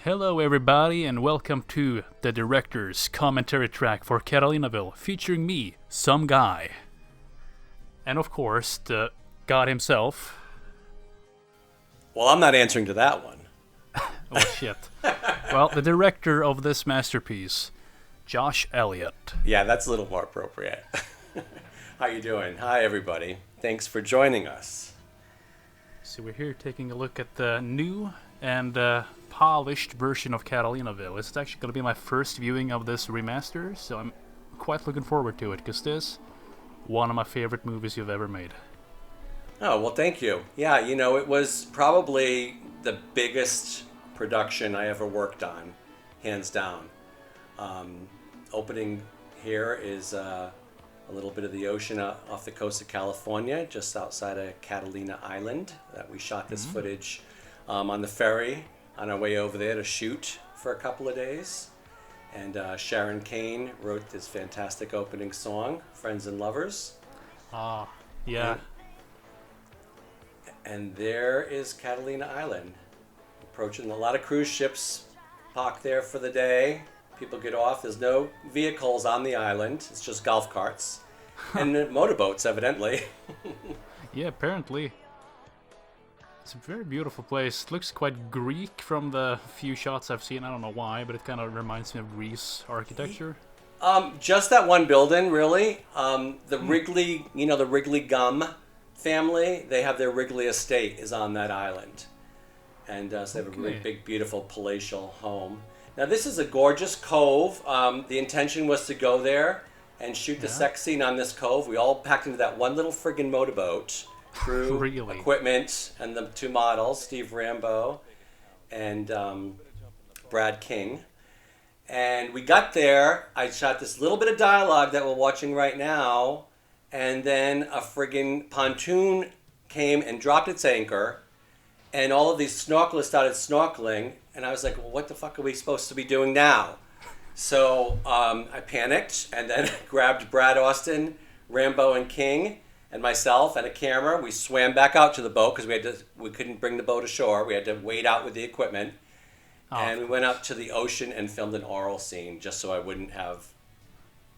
Hello everybody and welcome to the director's commentary track for Catalinaville, featuring me, some guy. And of course, the god himself. Well, I'm not answering to that one. Oh shit. Well, the director of this masterpiece, Josh Eliot. Yeah, that's a little more appropriate. How you doing? Hi everybody. Thanks for joining us. So we're here taking a look at the new and polished version of Catalinaville. It's actually going to be my first viewing of this remaster, so I'm quite looking forward to it, because this is one of my favorite movies you've ever made. Oh, well, thank you. Yeah, it was probably the biggest production I ever worked on, hands down. Opening here is a little bit of the ocean off the coast of California, just outside of Catalina Island, that we shot this footage on the ferry on our way over there to shoot for a couple of days. And Sharon Kane wrote this fantastic opening song, Friends and Lovers. Yeah. And there is Catalina Island. Approaching a lot of cruise ships parked there for the day. People get off. There's no vehicles on the island. It's just golf carts and motorboats, evidently. Yeah, apparently. It's a very beautiful place. It looks quite Greek from the few shots I've seen. I don't know why, but it kind of reminds me of Greece architecture. Just that one building, really. The Wrigley, the Wrigley Gum family, they have their Wrigley estate is on that island. And so they have a really big, beautiful palatial home. Now, this is a gorgeous cove. The intention was to go there and shoot the sex scene on this cove. We all packed into that one little friggin' motorboat. Crew, Really? Equipment, and the two models, Steve Rambo and Brad King. And we got there. I shot this little bit of dialogue that we're watching right now, and then a friggin' pontoon came and dropped its anchor, and all of these snorkelers started snorkeling, and I was like, well, what the fuck are we supposed to be doing now? So I panicked, and then grabbed Brad Austin, Rambo, and King, and myself and a camera. We swam back out to the boat because we couldn't bring the boat ashore. We had to wait out with the equipment. And we went up to the ocean and filmed an oral scene just so I wouldn't have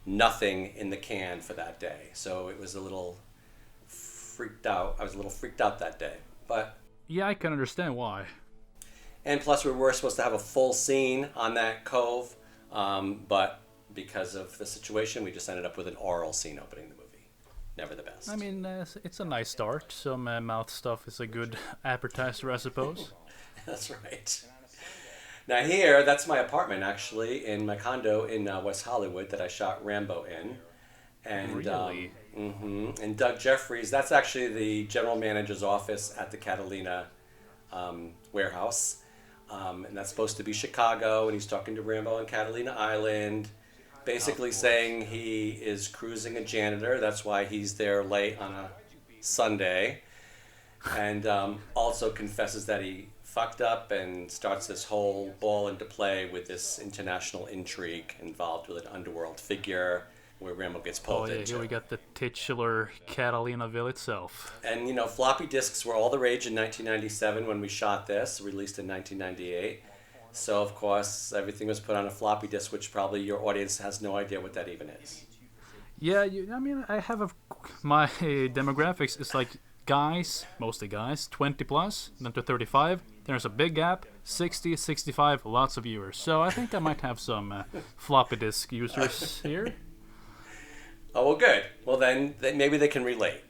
nothing in the can for that day. So it was a little freaked out. I was a little freaked out that day. But Yeah, I can understand why. and plus we were supposed to have a full scene on that cove, but because of the situation, we just ended up with an oral scene opening the movie. Never the best. I mean, it's a nice start. Some mouth stuff is a good appetizer, I suppose. That's right. Now here, that's my apartment actually, in my condo in West Hollywood that I shot Rambo in. And, Really? And Doug Jeffries, that's actually the general manager's office at the Catalina warehouse. And that's supposed to be Chicago, and he's talking to Rambo on Catalina Island, basically saying he is cruising a janitor. That's why he's there late on a Sunday. And also confesses that he fucked up and starts this whole ball into play with this international intrigue involved with an underworld figure where Rambo gets pulled into. Here we got the titular Catalinaville itself. And, floppy disks were all the rage in 1997 when we shot this, released in 1998. So, of course, everything was put on a floppy disk, which probably your audience has no idea what that even is. Yeah, I have my demographics is like guys, mostly guys, 20 plus, then to 35. There's a big gap, 60, 65, lots of viewers. So I think I might have some floppy disk users here. Oh, well, good. Well, then maybe they can relate.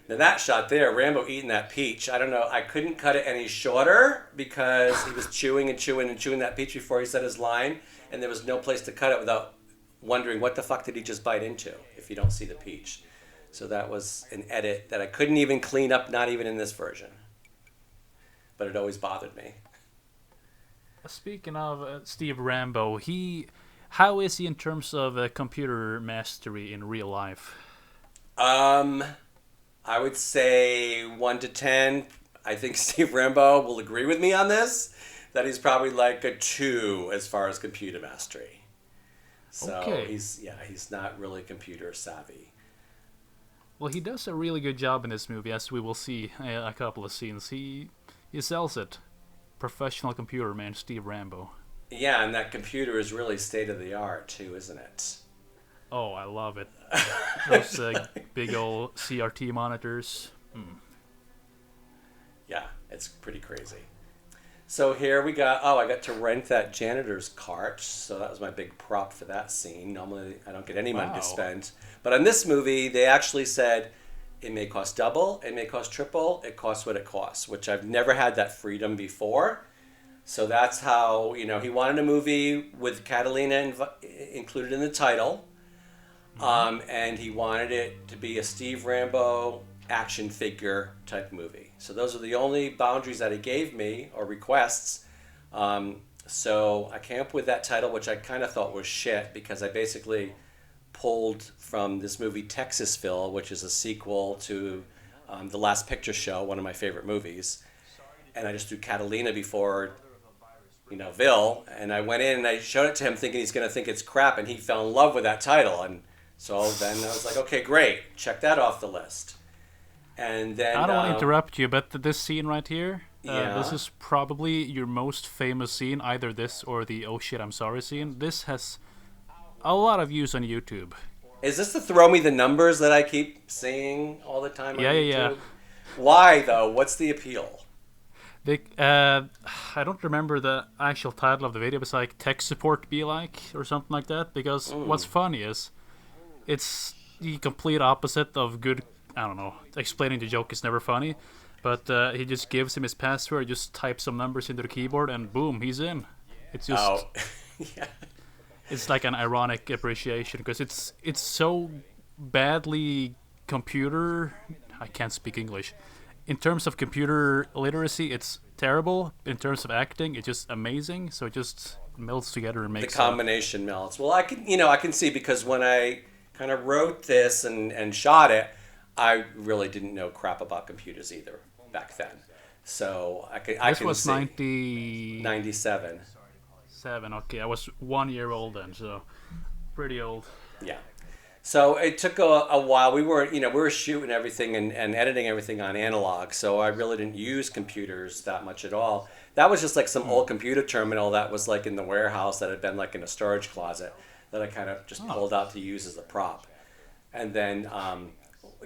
Now, that shot there, Rambo eating that peach, I don't know, I couldn't cut it any shorter because he was chewing and chewing and chewing that peach before he said his line, and there was no place to cut it without wondering what the fuck did he just bite into if you don't see the peach. So that was an edit that I couldn't even clean up, not even in this version. But it always bothered me. Speaking of Steve Rambo, how is he in terms of computer mastery in real life? I would say 1 to 10. I think Steve Rambo will agree with me on this, that he's probably like a 2 as far as computer mastery. So he's not really computer savvy. Well, he does a really good job in this movie, as we will see a couple of scenes. He sells it. professional computer man, Steve Rambo. Yeah, and that computer is really state of the art too, isn't it? Oh, I love it. Those big old CRT monitors. Yeah, it's pretty crazy. So here we got, I got to rent that janitor's cart. So that was my big prop for that scene. Normally I don't get any money to spend. But on this movie, they actually said it may cost double, it may cost triple, it costs what it costs, which I've never had that freedom before. So that's how, he wanted a movie with Catalina included in the title. And he wanted it to be a Steve Rambo action figure type movie. So those are the only boundaries that he gave me, or requests. So I came up with that title, which I kind of thought was shit, because I basically pulled from this movie Texasville, which is a sequel to The Last Picture Show, one of my favorite movies. And I just threw Catalina before, Ville. And I went in and I showed it to him thinking he's going to think it's crap, and he fell in love with that title. And so then I was like, okay, great. Check that off the list. And then I don't want to interrupt you, but this scene right here, Yeah. this is probably your most famous scene, either this or the "Oh shit, I'm sorry" scene. This has a lot of views on YouTube. Is this the throw me the numbers that I keep seeing all the time on Yeah, YouTube? yeah. Why, though? What's the appeal? They, I don't remember the actual title of the video. It's like "Tech Support Be Like" or something like that. Because what's funny is, it's the complete opposite of good. I don't know. Explaining the joke is never funny, but he just gives him his password, just types some numbers into the keyboard, and boom, he's in. It's just, Yeah. it's like an ironic appreciation because it's so badly computer. I can't speak English. In terms of computer literacy, it's terrible. In terms of acting, it's just amazing. So it just melts together and makes The combination melts. Well, I can see, because when I kind of wrote this and shot it, I really didn't know crap about computers either back then. So I This can was see. 97. 97. Okay, I was 1 year old then, so pretty old. Yeah. So it took a while. We were shooting everything and editing everything on analog, so I really didn't use computers that much at all. That was just like some old computer terminal that was like in the warehouse that had been like in a storage closet that I kind of just pulled out to use as a prop. And then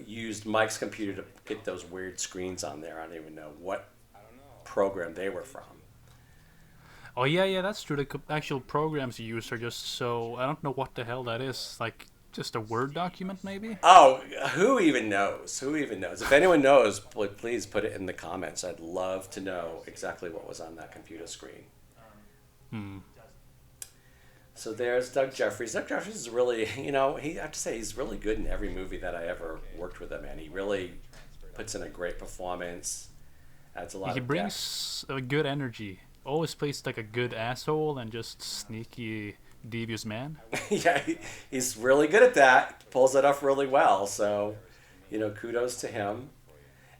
used Mike's computer to get those weird screens on there. I don't even know what program they were from. Oh yeah, that's true. The actual programs you use are just so, I don't know what the hell that is. Like just a Word document, maybe? Oh, who even knows? If anyone knows, please put it in the comments. I'd love to know exactly what was on that computer screen. So there's Doug Jeffries. Doug Jeffries is really, I have to say, he's really good in every movie that I ever worked with him in. He really puts in a great performance, adds a lot of depth. He brings a good energy. Always plays like a good asshole and just sneaky, devious man. Yeah, he's really good at that. Pulls it off really well. So, kudos to him.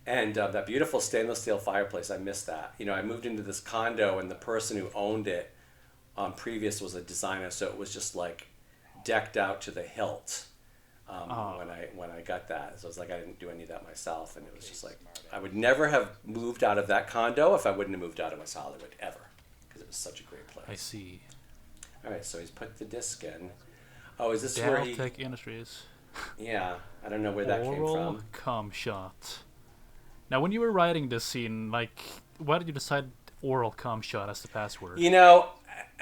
And that beautiful stainless steel fireplace, I missed that. I moved into this condo, and the person who owned it previous was a designer, so it was just like decked out to the hilt when I got that. So it was like I didn't do any of that myself, and it was just like I would never have moved out of that condo if I wouldn't have moved out of West Hollywood ever, because it was such a great place. I see. All right, so he's put the disc in. Oh, is this where he? Tech Industries. Yeah, I don't know where that came Oral from. cum shot. Now, when you were writing this scene, why did you decide oral cum shot as the password?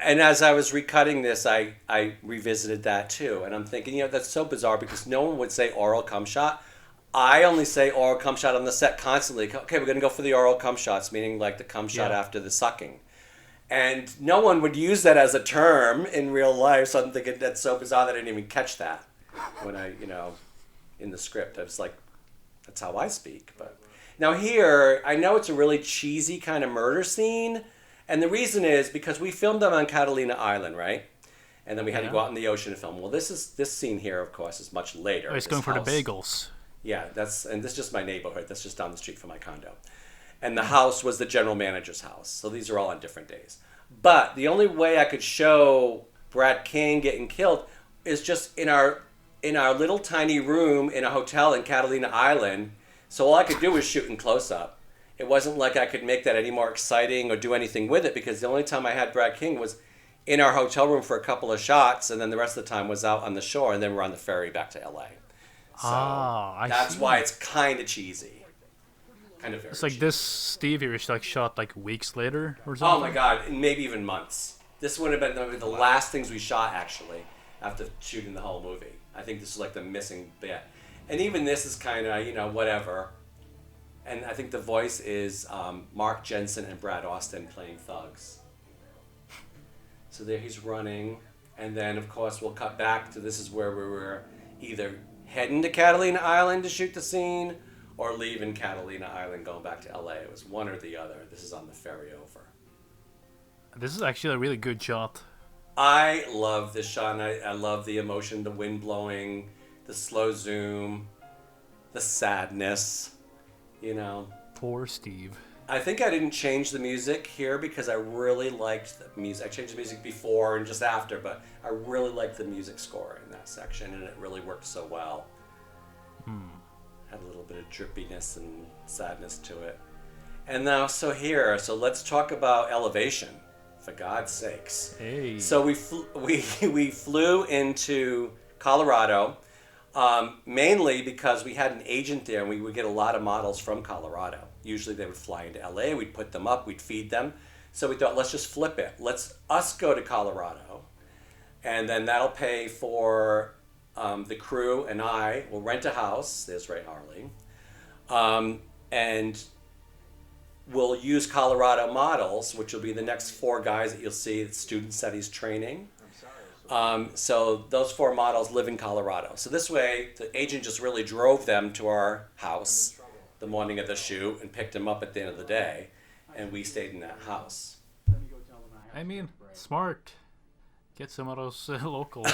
And as I was recutting this, I revisited that too. And I'm thinking, that's so bizarre, because no one would say oral cum shot. I only say oral cum shot on the set constantly. Okay, we're going to go for the oral cum shots, meaning like the cum shot after the sucking. And no one would use that as a term in real life. So I'm thinking that's so bizarre that I didn't even catch that when I, in the script. I was like, that's how I speak. But now here, I know it's a really cheesy kind of murder scene. And the reason is because we filmed them on Catalina Island, right? And then we had to go out in the ocean to film. Well, this scene here, of course, is much later. Oh, he's going for the bagels. Yeah, and this is just my neighborhood. That's just down the street from my condo. And the house was the general manager's house. So these are all on different days. But the only way I could show Brad King getting killed is just in our little tiny room in a hotel in Catalina Island. So all I could do was shoot in close up. it wasn't like I could make that any more exciting or do anything with it, because the only time I had Brad King was in our hotel room for a couple of shots, and then the rest of the time was out on the shore, and then we're on the ferry back to LA. So that's why it's kind of cheesy. Kind of very It's like cheesy. this Steve here is like shot like weeks later or something. Oh my God, and maybe even months. This would have been the last things we shot, actually, after shooting the whole movie. I think this is like the missing bit. And even this is kind of, whatever. And I think the voice is Mark Jensen and Brad Austin playing thugs. So there he's running. And then, of course, we'll cut back to this is where we were either heading to Catalina Island to shoot the scene or leaving Catalina Island going back to LA. It was one or the other. This is on the ferry over. This is actually a really good shot. I love this shot, and I love the emotion, the wind blowing, the slow zoom, the sadness, Poor Steve. I think I didn't change the music here because I really liked the music. I changed the music before and just after, but I really liked the music score in that section, and it really worked so well. Had a little bit of drippiness and sadness to it. And now, so let's talk about elevation, for God's sakes. Hey. So we flew into Colorado, mainly because we had an agent there, and we would get a lot of models from Colorado. Usually they would fly into LA, we'd put them up, we'd feed them. So we thought, let's just flip it. Let's us go to Colorado, and then that'll pay for the crew, and I will rent a house. There's Ray Harley. And we'll use Colorado models, which will be the next 4 guys that you'll see, students that he's training. So those 4 models live in Colorado. So this way, the agent just really drove them to our house the morning of the shoot and picked them up at the end of the day, and we stayed in that house. I mean, smart. Get some of those locals.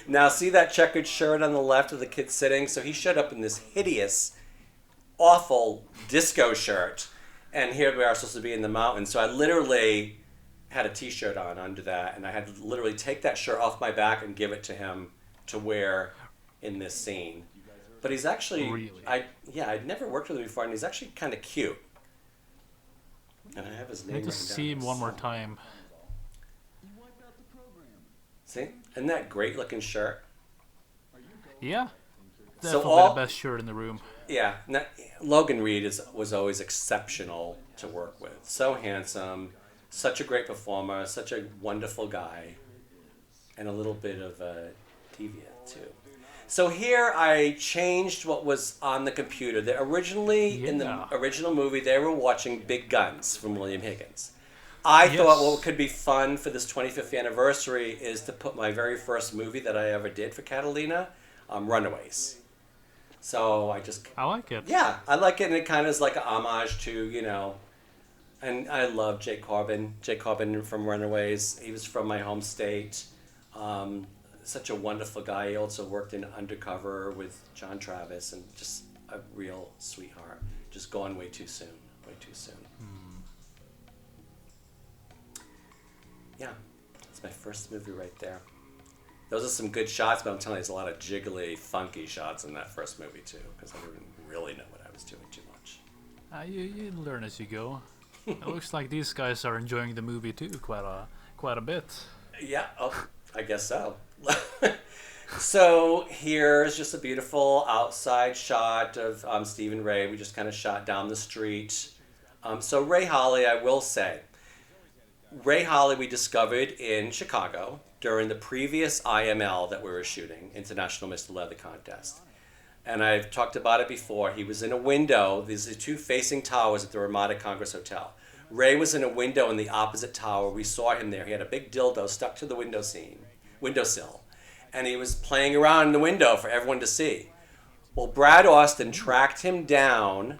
Now, see that checkered shirt on the left of the kid sitting? So he showed up in this hideous, awful disco shirt, and here we are supposed to be in the mountains. So I literally had a t-shirt on under that, and I had to literally take that shirt off my back and give it to him to wear in this scene. But he's actually, Really? I'd never worked with him before, and he's actually kind of cute. And I have his name I need to written down. see him one more time. See? Isn't that great looking shirt? Yeah. So Definitely the best shirt in the room. Yeah, Logan Reed was always exceptional to work with. So handsome, such a great performer, such a wonderful guy, and a little bit of a deviant too. So here I changed what was on the computer. Originally, in the original movie, they were watching Big Guns from William Higgins. I thought what could be fun for this 25th anniversary is to put my very first movie that I ever did for Catalina, Runaways. So I like it. Yeah, I like it, and it kind of is like an homage to, and I love Jay Corbin. Jay Corbin from Runaways. He was from my home state. Such a wonderful guy. He also worked in Undercover with John Travis, and just a real sweetheart. Just gone way too soon. Yeah, that's my first movie right there. Those are some good shots, but I'm telling you, there's a lot of jiggly, funky shots in that first movie too, because I didn't really know what I was doing too much. You learn as you go. It looks like these guys are enjoying the movie too, quite a bit. Yeah, I guess so. So here's just a beautiful outside shot of Steve and Ray. We just kind of shot down the street. So Ray Harley, I will say, Ray Harley we discovered in Chicago during the previous IML that we were shooting, International Mr. Leather Contest. And I've talked about it before. He was in a window. These are 2 facing towers at the Ramada Congress Hotel. Ray was in a window in the opposite tower. We saw him there. He had a big dildo stuck to the windowsill. And he was playing around in the window for everyone to see. Well, Brad Austin tracked him down,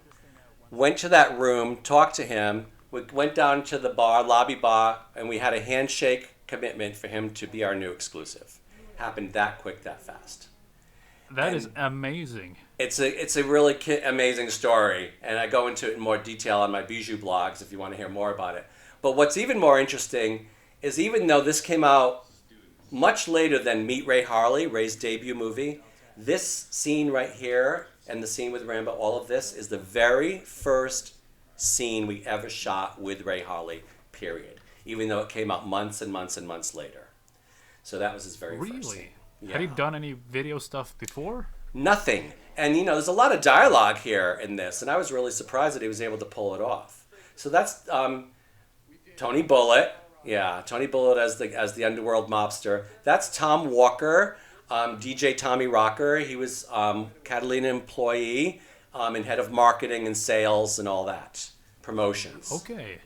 went to that room, talked to him. We went down to the lobby bar, and we had a handshake commitment for him to be our new exclusive. Happened that quick, that fast. That is amazing. It's a really amazing story, and I go into it in more detail on my Bijou blogs if you want to hear more about it. But what's even more interesting is even though this came out much later than Meet Ray Harley, Ray's debut movie, this scene right here and the scene with Rambo, all of this is the very first scene we ever shot with Ray Harley, period. Even though it came out months and months and months later. So that was his very first scene. Yeah. Had he done any video stuff before? Nothing. And, there's a lot of dialogue here in this, and I was really surprised that he was able to pull it off. So that's Tony Bullitt. Yeah, Tony Bullitt as the underworld mobster. That's Tom Walker, DJ Tommy Rocker. He was Catalina employee and head of marketing and sales and all that. Promotions. Okay.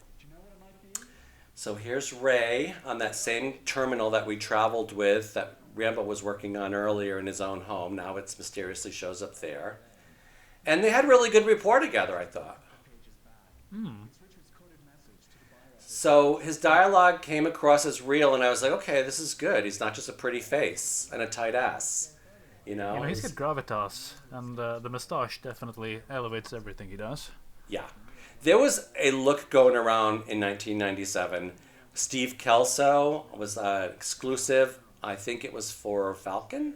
So here's Ray on that same terminal that we traveled with that Rambo was working on earlier in his own home. Now it mysteriously shows up there. And they had really good rapport together, I thought. So his dialogue came across as real, and I was like, okay, this is good. He's not just a pretty face and a tight ass. He's got gravitas, and the mustache definitely elevates everything he does. Yeah. There was a look going around in 1997. Steve Kelso was exclusive. I think it was for Falcon.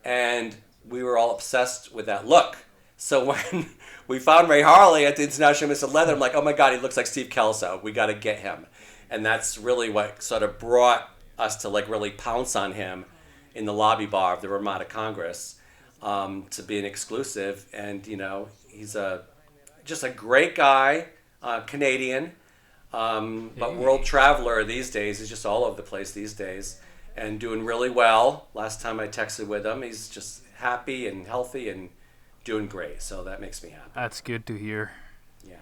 And we were all obsessed with that look. So when we found Ray Harley at the International Mr. Leather, I'm like, oh my God, he looks like Steve Kelso. We got to get him. And that's really what sort of brought us to really pounce on him in the lobby bar of the Ramada Congress to be an exclusive. And, he's just a great guy, Canadian, but world traveler these days. He's just all over the place these days and doing really well. Last time I texted with him, he's just happy and healthy and doing great. So that makes me happy. That's good to hear. Yeah.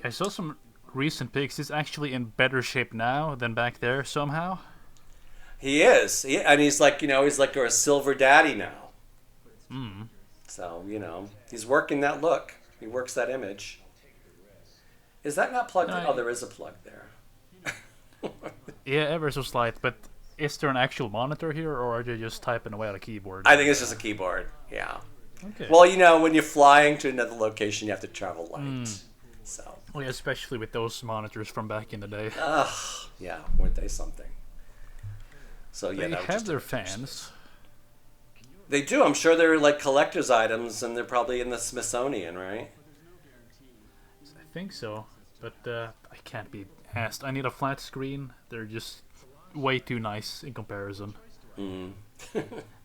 I saw some recent pics. He's actually in better shape now than back there somehow. He is. And he's he's like a silver daddy now. So, he's working that look. He works that image. Is that not plugged in? Oh, there is a plug there. Yeah, ever so slight, but is there an actual monitor here, or are you just typing away on a keyboard? I think it's just a keyboard, yeah. Okay. Well, when you're flying to another location, you have to travel light. So. Well, yeah, especially with those monitors from back in the day. Yeah, weren't they something? So, yeah, they have their fans. They do. I'm sure they're collector's items, and they're probably in the Smithsonian, right? I think so, but I can't be asked. I need a flat screen. They're just way too nice in comparison.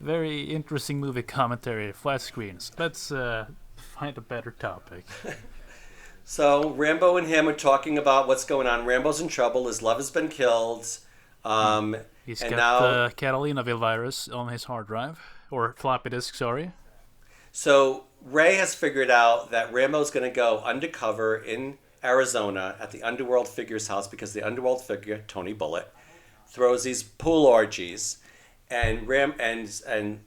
Very interesting movie commentary, flat screens. Let's find a better topic. So Rambo and him are talking about what's going on. Rambo's in trouble. His love has been killed. He's got the Catalinaville virus on his hard drive. Or floppy disk, sorry. So Ray has figured out that Rambo's going to go undercover in Arizona at the Underworld Figure's house because the Underworld Figure, Tony Bullitt, throws these pool orgies. And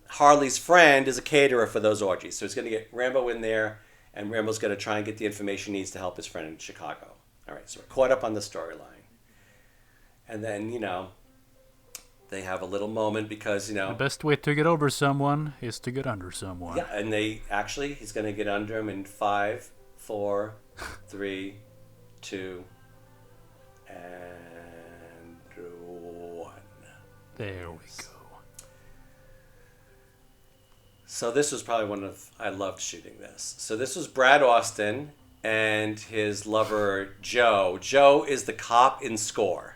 Harley's friend is a caterer for those orgies. So he's going to get Rambo in there, and Rambo's going to try and get the information he needs to help his friend in Chicago. All right, so we're caught up on the storyline. And then, they have a little moment because, the best way to get over someone is to get under someone. Yeah, and he's going to get under him in 5, 4, 3, 2, and 1. There we go. So this was probably I loved shooting this. So this was Brad Austin and his lover, Joe. Joe is the cop in Score.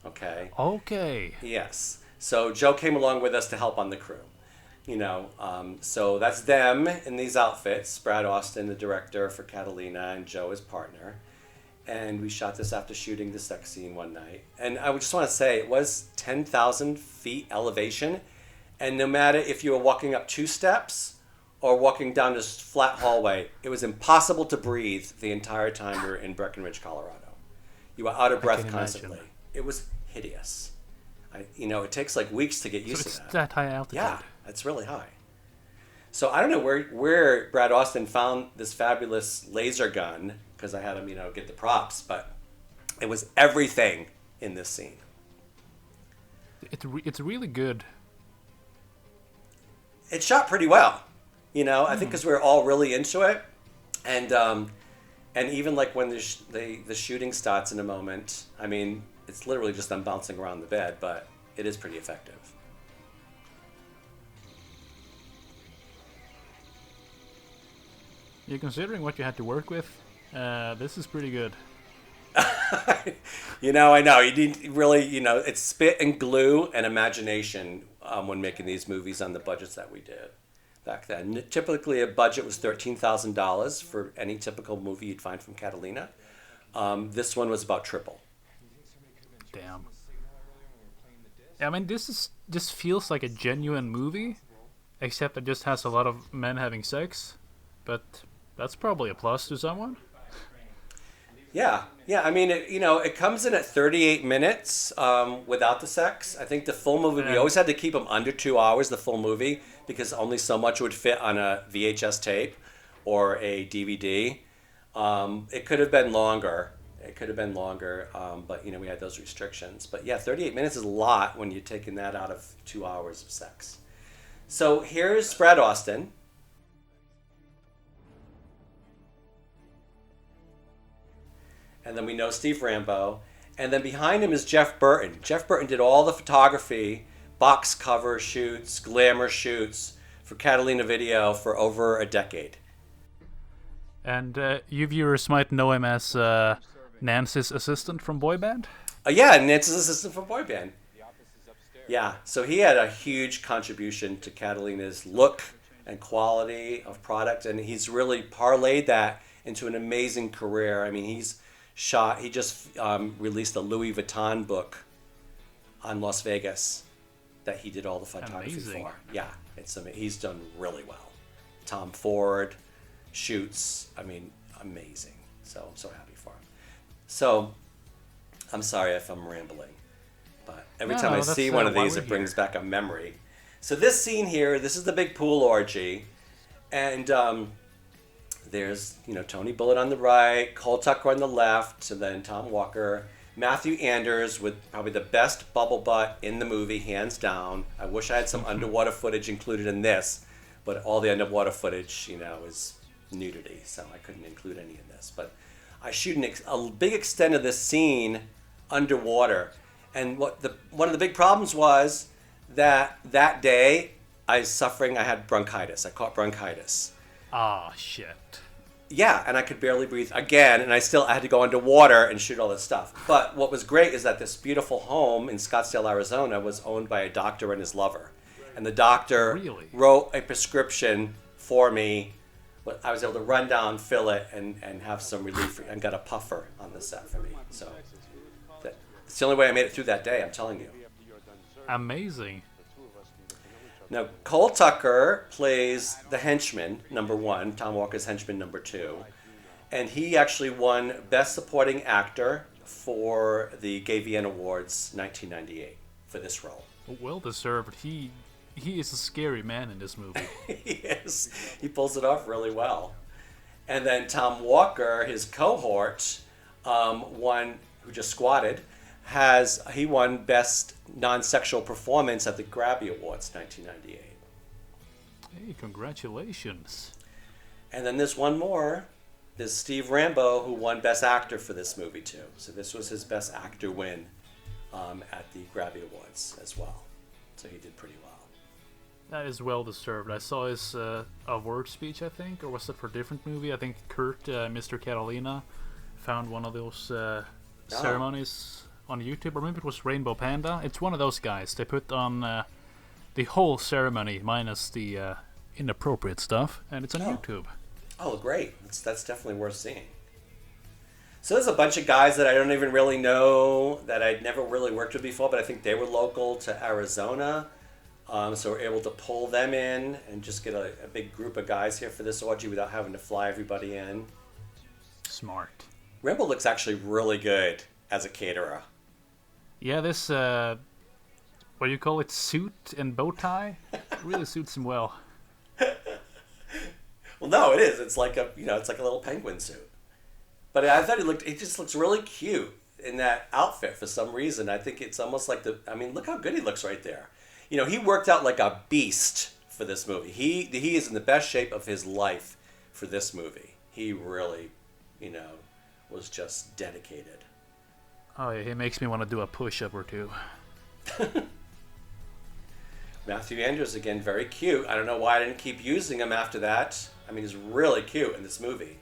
Okay. Okay. Yes. So Joe came along with us to help on the crew. So that's them in these outfits. Brad Austin, the director for Catalina, and Joe, his partner. And we shot this after shooting the sex scene one night. And I just want to say it was 10,000 feet elevation. And no matter if you were walking up 2 steps or walking down this flat hallway, it was impossible to breathe the entire time we were in Breckenridge, Colorado. You were out of breath constantly. It was hideous. It takes weeks to get used to that. It's that high altitude. Yeah, it's really high. So I don't know where Brad Austin found this fabulous laser gun, because I had him, get the props, but it was everything in this scene. It's really good. It shot pretty well, I think because we were all really into it, and even when the shooting starts in a moment, it's literally just them bouncing around the bed, but it is pretty effective. Yeah, considering what you had to work with, this is pretty good. I know. You need really, it's spit and glue and imagination when making these movies on the budgets that we did back then. Typically, a budget was $13,000 for any typical movie you'd find from Catalina. This one was about triple. Damn. Yeah, I mean, this feels like a genuine movie, except it just has a lot of men having sex. But that's probably a plus to someone. Yeah. I mean, it comes in at 38 minutes without the sex. I think the full movie, we always had to keep them under 2 hours, the full movie, because only so much would fit on a VHS tape or a DVD. It could have been longer. But, we had those restrictions. But, yeah, 38 minutes is a lot when you're taking that out of 2 hours of sex. So here's Brad Austin. And then we know Steve Rambo. And then behind him is Jeff Burton. Jeff Burton did all the photography, box cover shoots, glamour shoots for Catalina Video for over a decade. And you viewers might know him as Nancy's assistant from Boy Band. Yeah, Nancy's assistant from Boy Band. Yeah, so he had a huge contribution to Catalina's look and quality of product. And he's really parlayed that into an amazing career. I mean, he just released a Louis Vuitton book on Las Vegas that he did all the photography for. Yeah, he's done really well. Tom Ford shoots, amazing. So I'm so happy for him. So I'm sorry if I'm rambling, but every time I see one of these, it brings back a memory. So this scene here, this is the big pool orgy, and there's, Tony Bullitt on the right, Cole Tucker on the left, and then Tom Walker. Matthew Anders with probably the best bubble butt in the movie, hands down. I wish I had some underwater footage included in this, but all the underwater footage, is nudity, so I couldn't include any in this. But I shoot a big extent of this scene underwater, and one of the big problems was that day I had bronchitis. I caught bronchitis. Ah, shit. Yeah, and I could barely breathe again, and I had to go underwater and shoot all this stuff. But what was great is that this beautiful home in Scottsdale, Arizona was owned by a doctor and his lover. And the doctor wrote a prescription for me. But I was able to run down, fill it, and have some relief, and got a puffer on the set for me. So it's the only way I made it through that day, I'm telling you. Amazing. Now, Cole Tucker plays the henchman, number 1, Tom Walker's henchman, number 2. And he actually won Best Supporting Actor for the Gay Vienna Awards 1998 for this role. Well deserved. He is a scary man in this movie. He is. He pulls it off really well. And then Tom Walker, his cohort, who just squatted, he won Best Non-Sexual Performance at the Grabby Awards 1998. Hey, congratulations. And then there's one more. There's Steve Rambo, who won Best Actor for this movie too. So this was his Best Actor win at the Grabby Awards as well. So he did pretty well. That is well deserved. I saw his award speech, I think, or was it for a different movie? I think Kurt, Mr. Catalina, found one of those ceremonies on YouTube, or maybe it was Rainbow Panda. It's one of those guys. They put on the whole ceremony minus the inappropriate stuff, and it's on YouTube. Oh, great. That's definitely worth seeing. So there's a bunch of guys that I don't even really know, that I'd never really worked with before, but I think they were local to Arizona. So we're able to pull them in and just get a big group of guys here for this orgy without having to fly everybody in. Smart. Rambo looks actually really good as a caterer. Yeah, this, what do you call it, suit and bow tie? Really suits him well. Well, no, it is. It's like a little penguin suit. But I thought he just looks really cute in that outfit for some reason. I think it's almost like look how good he looks right there. He worked out like a beast for this movie. He is in the best shape of his life for this movie. He really, was just dedicated. Oh, yeah, he makes me want to do a push-up or two. Matthew Andrews again, very cute. I don't know why I didn't keep using him after that. I mean, he's really cute in this movie.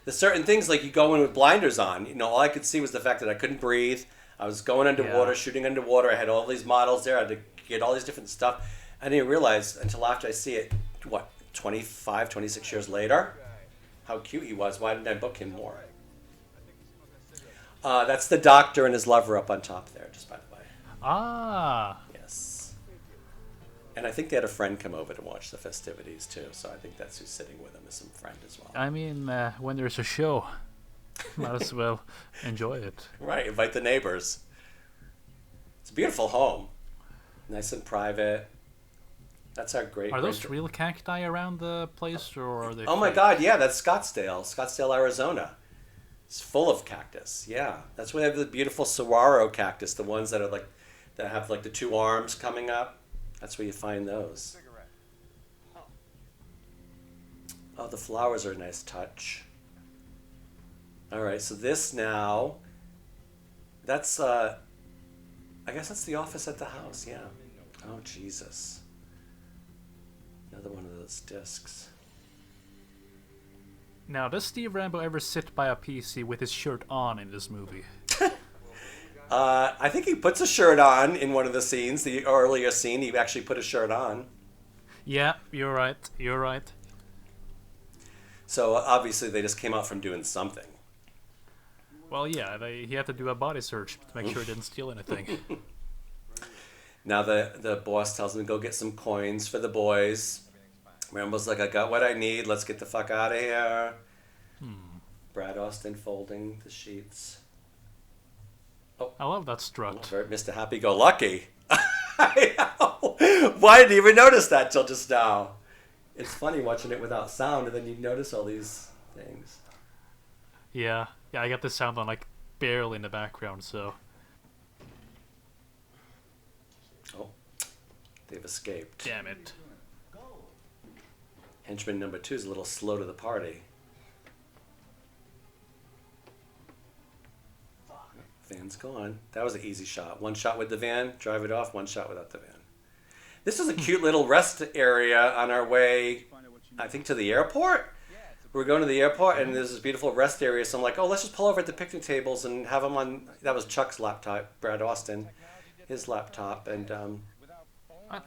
There's certain things like you go in with blinders on. You know, all I could see was the fact that I couldn't breathe. I was going underwater, shooting underwater. I had all these models there. I had to get all these different stuff. I didn't realize until after I see it, 25, 26 years later, how cute he was. Why didn't I book him more? That's the doctor and his lover up on top there, just by the way. Ah. Yes. And I think they had a friend come over to watch the festivities too, so I think that's who's sitting with him, is some friend as well. I mean, when there's a show, might as well enjoy it. Right, invite the neighbors. It's a beautiful home. Nice and private. That's our great... Are those real cacti around the place, or are they... Oh my god, yeah, that's Scottsdale, Arizona. It's full of cactus, yeah. That's where they have the beautiful saguaro cactus, the ones that are like, that have like the two arms coming up. That's where you find those. Oh, the flowers are a nice touch. All right, so this now, that's, I guess that's the office at the house, yeah. Oh, Jesus. Another one of those discs. Now, does Steve Rambo ever sit by a PC with his shirt on in this movie? I think he puts a shirt on in one of the scenes. The earlier scene, he actually put a shirt on. Yeah, you're right. You're right. So obviously they just came out from doing something. Well, yeah, he had to do a body search to make sure he didn't steal anything. Now the boss tells him to go get some coins for the boys. Rambo's like, I got what I need. Let's get the fuck out of here. Brad Austin folding the sheets. Oh, I love that strut. Mr. Happy-Go-Lucky. Why didn't you even notice that till just now? It's funny watching it without sound, and then you notice all these things. Yeah, I got the sound on like barely in the background, so. Oh, they've escaped. Damn it. Henchman number 2 is a little slow to the party. Van's gone. That was an easy shot. One shot with the van, drive it off. One shot without the van. This is a cute little rest area on our way, I think, to the airport. We're going to the airport, and there's this beautiful rest area. So I'm like, oh, let's just pull over at the picnic tables and have them on. That was Chuck's laptop, Brad Austin, his laptop, and An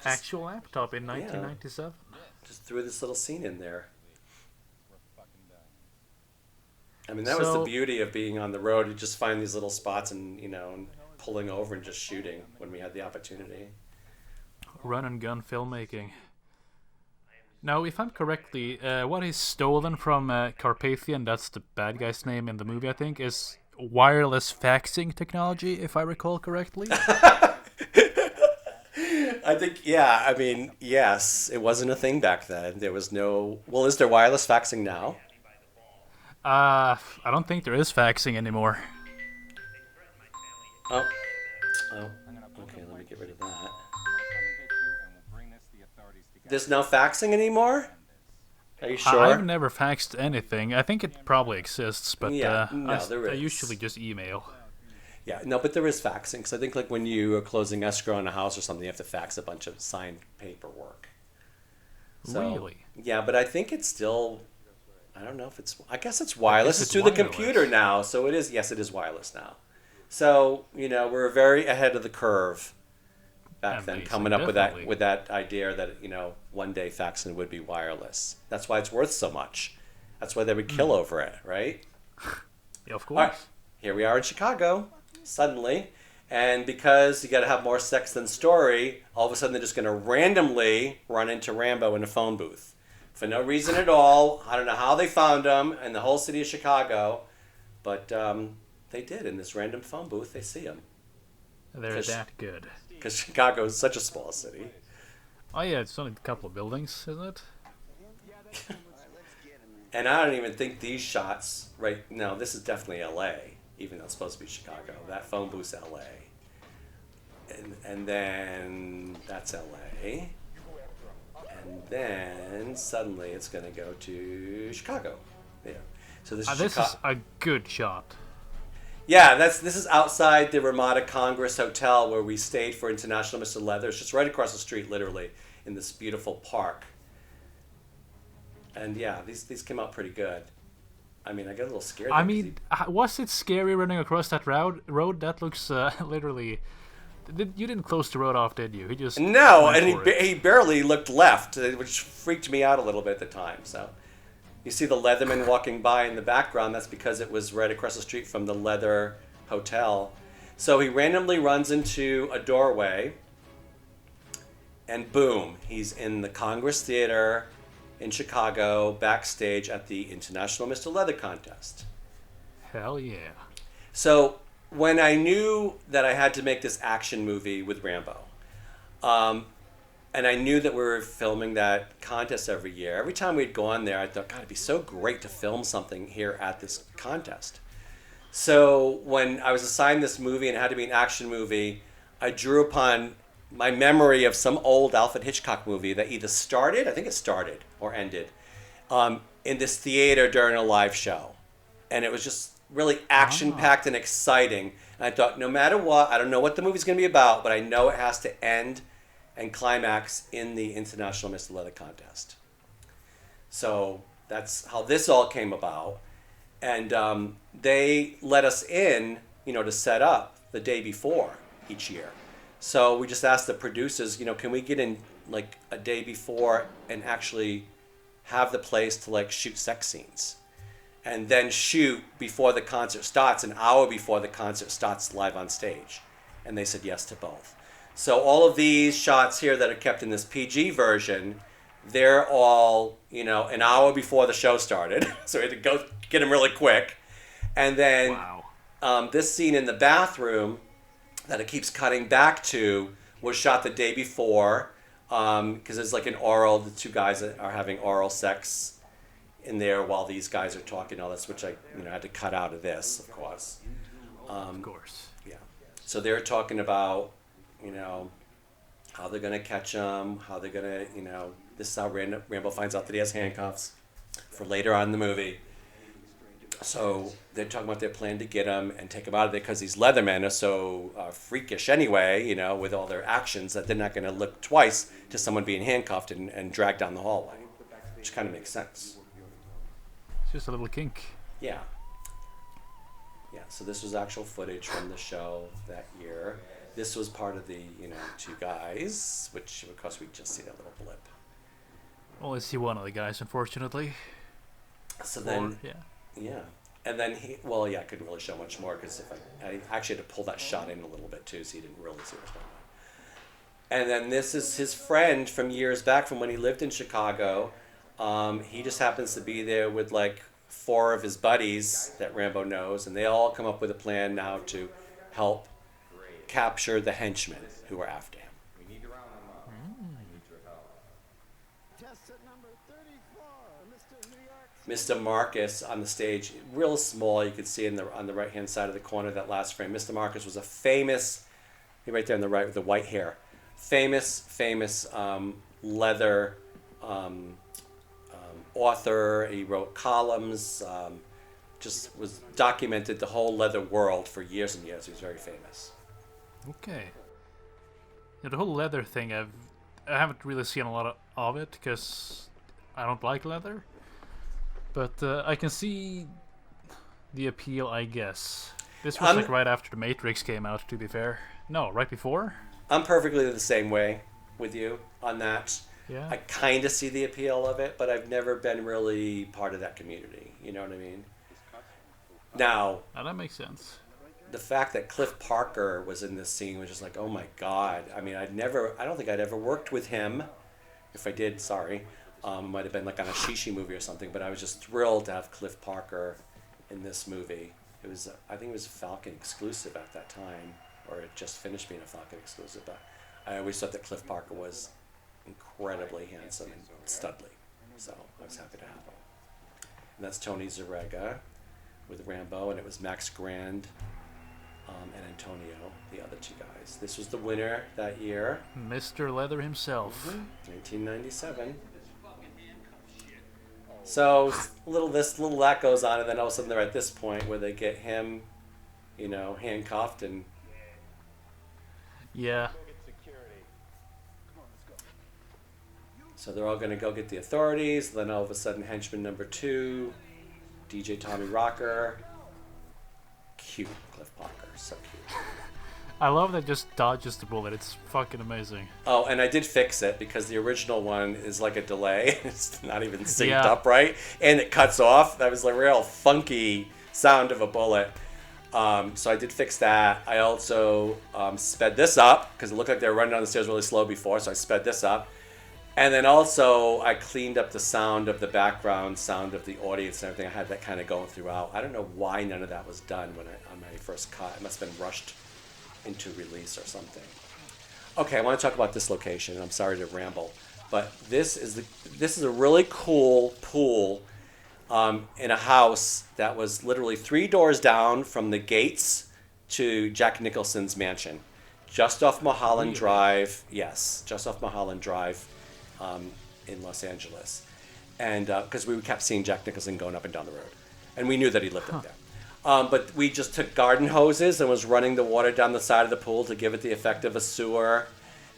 actual laptop in 1997. Just threw this little scene in there. I mean, that was the beauty of being on the road. You just find these little spots and, and pulling over and just shooting when we had the opportunity. Run and gun filmmaking. Now, if I'm correctly, what is stolen from Carpathian, that's the bad guy's name in the movie, I think, is wireless faxing technology, if I recall correctly. I think, yeah, I mean, yes, it wasn't a thing back then. There was no... Well, is there wireless faxing now? I don't think there is faxing anymore. Oh, okay, let me get rid of that. There's no faxing anymore? Are you sure? I've never faxed anything. I think it probably exists, but there I is. usually just email. Yeah, no, but there is faxing. Because I think like when you are closing escrow on a house or something, you have to fax a bunch of signed paperwork. So, really? Yeah, but I think it's still... I don't know if it's... I guess it's wireless. It's through wireless. the computer now, so it is... Yes, it is wireless now. So, we're very ahead of the curve back then, coming up with that idea that, one day faxing would be wireless. That's why it's worth so much. That's why they would kill over it, right? Yeah, of course. All right, here we are in Chicago, suddenly. And because you got to have more sex than story, all of a sudden they're just going to randomly run into Rambo in a phone booth. For no reason at all. I don't know how they found him in the whole city of Chicago, but they did. In this random phone booth, they see him. They're that good. Because Chicago is such a small city. Oh yeah, it's only a couple of buildings, isn't it? And I don't even think these shots, right now, this is definitely L.A., even though it's supposed to be Chicago. That phone booth's L.A. And then that's L.A., and then suddenly it's going to go to Chicago. Yeah. So this is is a good shot. Yeah, this is outside the Ramada Congress Hotel where we stayed for International Mr. Leather. It's just right across the street, literally, in this beautiful park. And yeah, these came out pretty good. I mean, I got a little scared. I There 'cause mean, was it scary running across that road? That looks literally. You didn't close the road off, did you? He just no, went and for it. he barely looked left, which freaked me out a little bit at the time. So, you see the Leatherman walking by in the background. That's because it was right across the street from the Leather Hotel. So he randomly runs into a doorway, and boom, he's in the Congress Theater in Chicago, backstage at the International Mr. Leather contest. Hell yeah. So when I knew that I had to make this action movie with Rambo, and I knew that we were filming that contest every year, every time we'd go on there, I thought, God, it'd be so great to film something here at this contest. So when I was assigned this movie and it had to be an action movie, I drew upon my memory of some old Alfred Hitchcock movie that either started, I think it started or ended, in this theater during a live show. And it was just really action-packed and exciting. And I thought, no matter what, I don't know what the movie's going to be about, but I know it has to end and climax in the International Mr. Leather contest. So that's how this all came about. And they let us in, to set up the day before each year. So we just asked the producers, can we get in like a day before and actually have the place to like shoot sex scenes? And then shoot before the concert starts, an hour before the concert starts live on stage. And they said yes to both. So all of these shots here that are kept in this PG version, they're all, an hour before the show started. So we had to go get them really quick. And then this scene in the bathroom that it keeps cutting back to was shot the day before, because there's like the two guys that are having oral sex in there while these guys are talking all this, which I had to cut out of this, of course. Of course. Yeah. So they're talking about, how they're going to catch him, how they're going to, this is how Rambo finds out that he has handcuffs for later on in the movie. So they're talking about their plan to get him and take him out of there because these Leathermen are so freakish anyway, with all their actions that they're not going to look twice to someone being handcuffed and dragged down the hallway, which kind of makes sense. It's just a little kink. Yeah. Yeah, so this was actual footage from the show that year. This was part of the, two guys, which, of course, we just see that little blip. Only see one of the guys, unfortunately. So then, yeah. Yeah. And then I couldn't really show much more because I actually had to pull that shot in a little bit too, so you didn't really see what's going on. And then this is his friend from years back from when he lived in Chicago. He just happens to be there with like 4 of his buddies that Rambo knows, and they all come up with a plan now to help capture the henchmen who are after him. Mr. Marcus on the stage, real small, you could see on the right-hand side of the corner, that last frame. Mr. Marcus was a famous, right there on the right with the white hair, famous leather author. He wrote columns, just was documented the whole leather world for years and years. He was very famous. Okay. Yeah, the whole leather thing, I haven't really seen a lot of it because I don't like leather. But I can see the appeal, I guess. This was like right after The Matrix came out, to be fair. No, right before? I'm perfectly the same way with you on that. Yeah. I kind of see the appeal of it, but I've never been really part of that community. You know what I mean? Now, that makes sense. The fact that Cliff Parker was in this scene was just like, oh my God. I mean, I don't think I'd ever worked with him. If I did, sorry. It might have been like on a Shishi movie or something, but I was just thrilled to have Cliff Parker in this movie. I think it was a Falcon exclusive at that time, or it just finished being a Falcon exclusive, but I always thought that Cliff Parker was incredibly handsome and studly, so I was happy to have him. And that's Tony Zarega with Rambo, and it was Max Grand and Antonio, the other two guys. This was the winner that year. Mr. Leather himself. 1997. So little that goes on, and then all of a sudden they're at this point where they get him handcuffed and. Yeah. So they're all going to go get the authorities. Then all of a sudden, henchman number 2, DJ Tommy Rocker. Cute Cliff Parker, so cute. I love that just dodges the bullet. It's fucking amazing. Oh, and I did fix it because the original one is like a delay. It's not even synced up right. And it cuts off. That was a real funky sound of a bullet. So I did fix that. I also sped this up because it looked like they were running down the stairs really slow before. So I sped this up. And then also I cleaned up the sound of the background, sound of the audience and everything. I had that kind of going throughout. I don't know why none of that was done on my first cut. It must have been rushed into release or something. Okay, I want to talk about this location. I'm sorry to ramble, but this is a really cool pool in a house that was literally 3 doors down from the gates to Jack Nicholson's mansion, just off Mulholland Drive. Yes, just off Mulholland Drive. In Los Angeles, and because we kept seeing Jack Nicholson going up and down the road, and we knew that he lived up there. But we just took garden hoses and was running the water down the side of the pool to give it the effect of a sewer,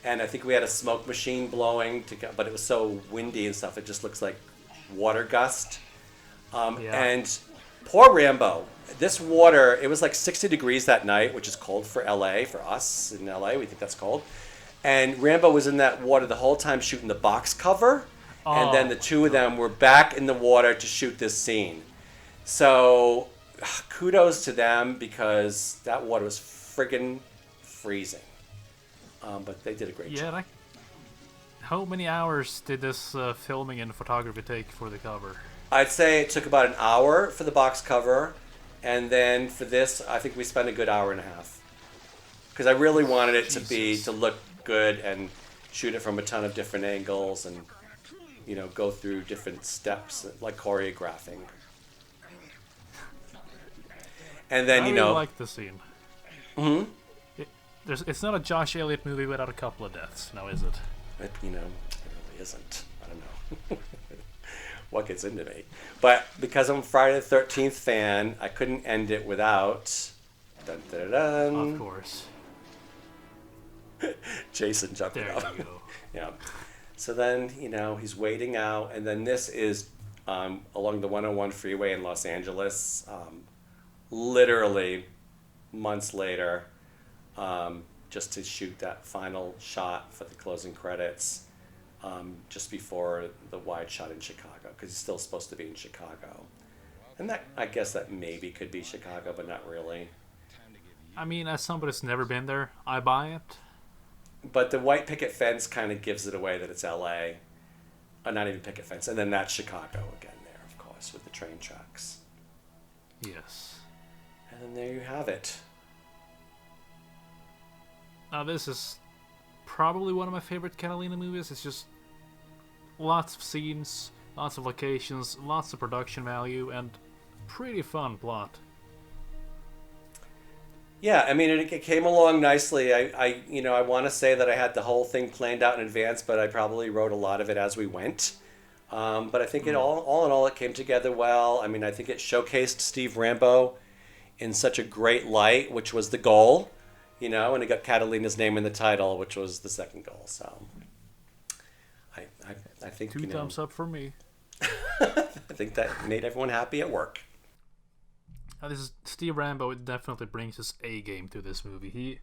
and I think we had a smoke machine blowing, but it was so windy and stuff, it just looks like water gust. And poor Rambo, this water, it was like 60 degrees that night, which is cold for LA, for us in LA, we think that's cold. And Rambo was in that water the whole time shooting the box cover. And then the two of them were back in the water to shoot this scene. So kudos to them because that water was friggin' freezing. But they did a great job. How many hours did this filming and photography take for the cover? I'd say it took about an hour for the box cover. And then for this, I think we spent a good hour and a half. Because I really wanted it to look good and shoot it from a ton of different angles and go through different steps like choreographing. And then I really like the scene. It's not a Josh Eliot movie without a couple of deaths, now is it? It really isn't. I don't know what gets into me, but because I'm a Friday the 13th fan, I couldn't end it without dun, dun, dun, of course. Jason jumping up. There you go. Yeah. So then, he's waiting out, and then this is along the 101 freeway in Los Angeles, literally months later, just to shoot that final shot for the closing credits, just before the wide shot in Chicago, because he's still supposed to be in Chicago. And that, I guess that maybe could be Chicago, but not really. I mean, as somebody that's never been there, I buy it. But the white picket fence kind of gives it away that it's L.A. Not even picket fence. And then that's Chicago again there, of course, with the train tracks. Yes. And then there you have it. Now, this is probably one of my favorite Catalina movies. It's just lots of scenes, lots of locations, lots of production value, and pretty fun plot. Yeah, I mean, it came along nicely. I want to say that I had the whole thing planned out in advance, but I probably wrote a lot of it as we went. But I think all in all, it came together well. I mean, I think it showcased Steve Rambo in such a great light, which was the goal, and it got Catalina's name in the title, which was the second goal. So I think two thumbs up for me. I think that made everyone happy at work. This is Steve Rambo. It definitely brings his A game to this movie.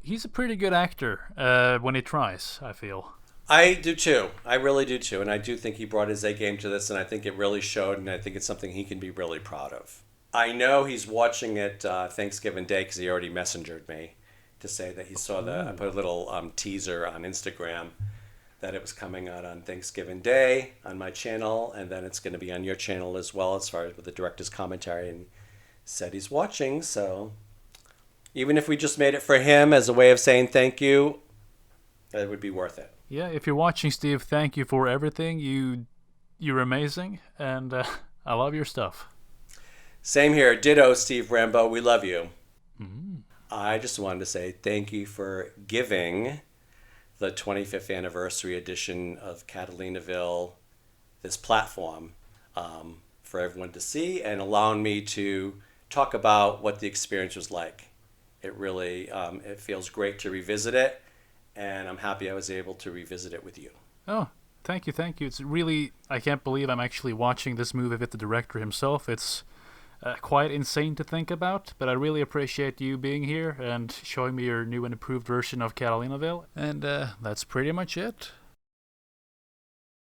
He's a pretty good actor when he tries, I feel. I do too. I really do too. And I do think he brought his A game to this, and I think it really showed, and I think it's something he can be really proud of. I know he's watching it Thanksgiving Day because he already messengered me to say that he saw I put a little teaser on Instagram that it was coming out on Thanksgiving Day on my channel, and then it's going to be on your channel as well as far as with the director's commentary, and said he's watching. So even if we just made it for him as a way of saying thank you, it would be worth it. Yeah, if you're watching, Steve, thank you for everything. You're amazing, and I love your stuff. Same here. Ditto, Steve Rambo. We love you. Mm-hmm. I just wanted to say thank you for giving the 25th anniversary edition of Catalinaville this platform for everyone to see, and allowing me to talk about what the experience was like. It really, it feels great to revisit it, and I'm happy I was able to revisit it with you. Oh, thank you, thank you. It's really, I can't believe I'm actually watching this movie with the director himself. It's quite insane to think about, but I really appreciate you being here and showing me your new and improved version of Catalinaville. And that's pretty much it.